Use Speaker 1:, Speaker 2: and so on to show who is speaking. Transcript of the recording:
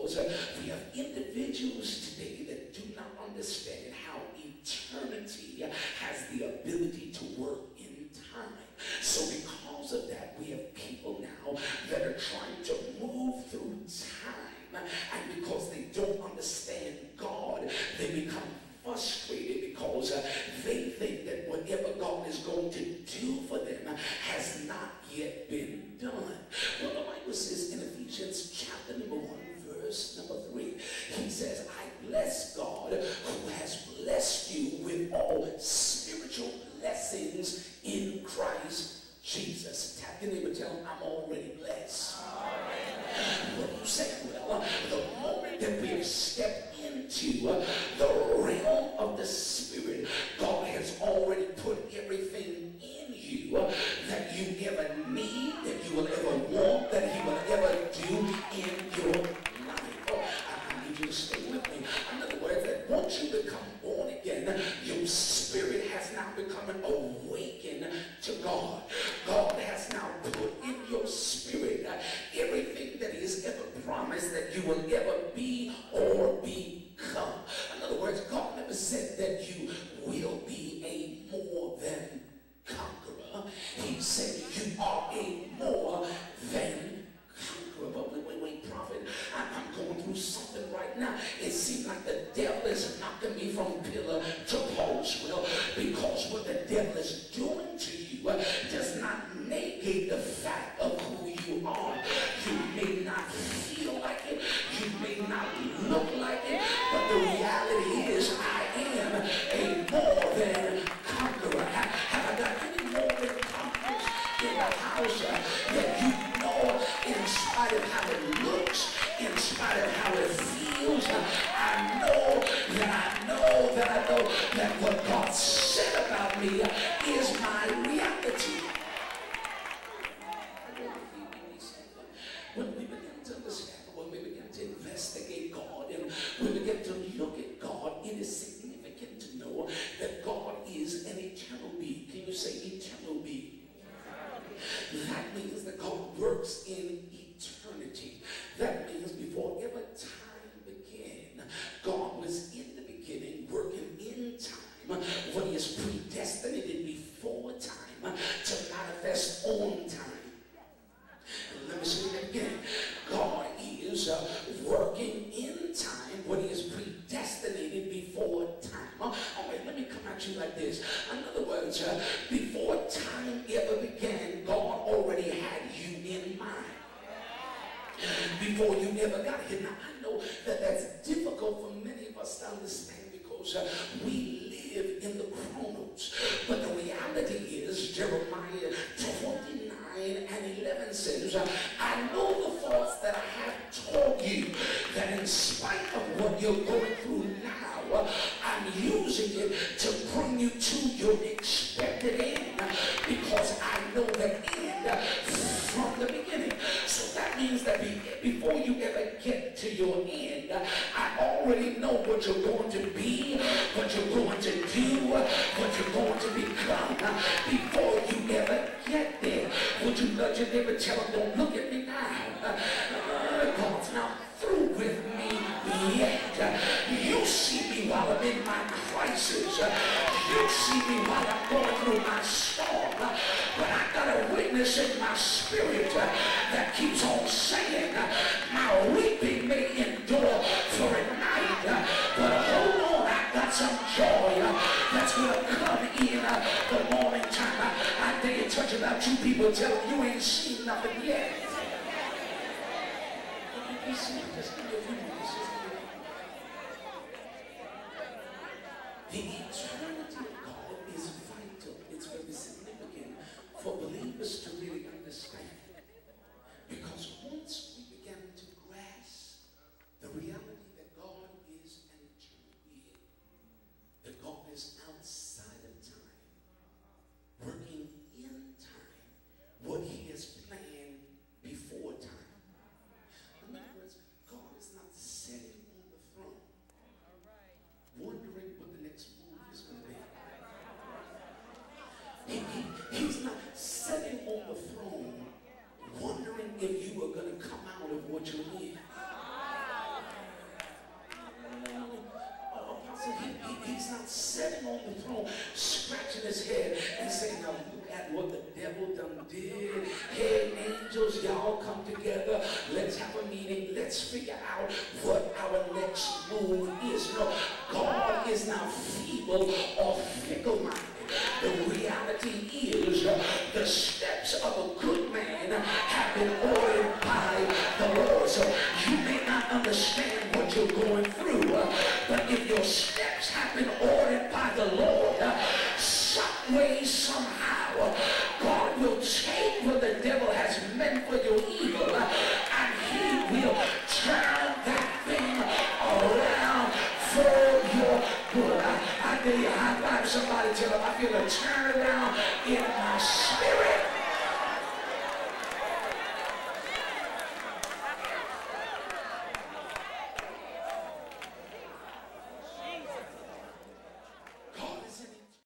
Speaker 1: because we have individuals today that do not understand how eternity has the ability to work in time. So because of that, we have people now that are trying to move through time, and because they don't understand God, they become frustrated because they think that whatever God is going to do for them has not yet been done. Well, the Bible says in Ephesians chapter number 1, verse number 3, he says, I bless God who has blessed you with all spiritual blessings in Christ Jesus. Tap your neighbor, tell him, I'm already blessed. What are you saying? Well, the moment that we have stepped into the realm of the Spirit, God has already put everything in you that you ever need, that you will ever want, that He will ever do in your life. Oh, I need you to stay with me. In other words, that once you become born again, your spirit has now become awakened to God. God has now put in your spirit everything that He has ever promised that you will ever be or become. In other words, God never said that you will be a more than conqueror. He said you are a more than conqueror. But wait, prophet, I'm going through something right now. It seems like the devil is knocking me from pillar to post. Well, because what the devil is doing to you does not negate the fact of who you are. You may not feel like it, you may not look like it, but the reality is I am a more than conqueror. Have I got any more than conquerors in the house that you know, in spite of how it looks, in spite of how it feels, I know that what God said about me is my reality. When we begin to understand, when we begin to investigate God, and we begin to look at God, it is significant to know that God is an eternal being. Can you say eternal being? That means that God works in eternity. That means before ever time began, God was in the beginning working in time what He has predestinated before time to manifest on time. Let me say that again. God is working in time what He has predestinated before time. All right, let me come at you like this. In other words, before time ever began, God already had you in mind. Before you ever got here. Now, I know that that's difficult for many of us to understand because we live in the chronos. But the reality is, Jeremiah 29:11 says, I know the thoughts that I have toward you, that in spite of what you're going through now, I'm using it to bring you to your expected end, because I know the end from the beginning. So that means that before you ever get to your end, I already know what you're going to be, what you're going to do, what you're going to become before you ever get there. Would you nudge your neighbor, tell him, don't look at me now. God's not through with me yet. You see me while I'm in my crisis. You see me while I'm going through my storm. But I got a witness in my spirit that keeps on saying, my weeping may endure for a night, but hold on, I got some joy that's going to come in the morning time. I dare you touch about two people, tell them you ain't seen nothing yet. Just give me a few minutes. The eternity of God is vital. It's very significant for believers to really understand. Because once we begin to grasp the reality that God is an eternal being, that God is outside of time, working in time, what He has planned before time. In other words, God is not sitting on the throne, wondering what the next move is going to be. He's not sitting on the throne, wondering if you are going to come out of what you're in. his head and say, now look at what the devil done did. Hey, angels, y'all come together. Let's have a meeting. Let's figure out what our next move is. No, God is not feeble or fickle-minded. The reality is the steps of a good man have been ordered by the Lord. So you may not understand what you're going through, but if your steps have been ordered by the Lord, some way, somehow, God will take what the devil has meant for your evil, and he will turn that thing around for your good. I dare you high five somebody, tell them, I feel a turnaround